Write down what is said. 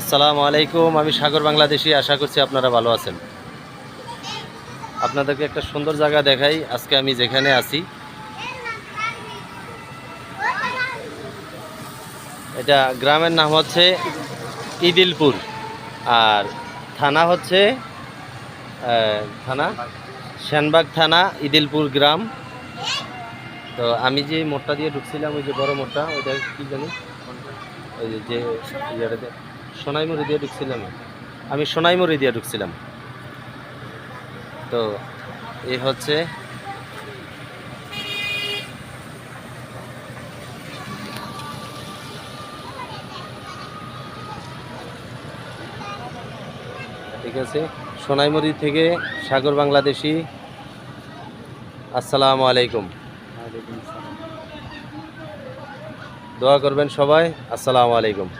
আসসালামু আলাইকুম। আমি সাগর বাংলাদেশি, আশা করছি আপনারা ভালো আছেন। আপনাদেরকে একটা সুন্দর জায়গা দেখাই। আজকে আমি যেখানে আছি এটা গ্রামের নাম হচ্ছে ইদিলপুর, আর থানা হচ্ছে থানা সেনবাগ থানা, ইদিলপুর গ্রাম। তো আমি যে মোড়টা দিয়ে ঢুকছিলাম, ওই যে বড় মোড়টা, ওইটা কি জানি, ওই যে ইয়েটাতে সোনাইমুড়ি দিয়ে ঢুকছিলাম। আমি সোনাইমুড়ি দিয়ে ঢুকছিলাম। তো এই হচ্ছে ঠিক আছে, সোনাইমুড়ি থেকে সাগর বাংলাদেশি। আসসালামু আলাইকুম। দোয়া করবেন সবাই। আসসালামু আলাইকুম।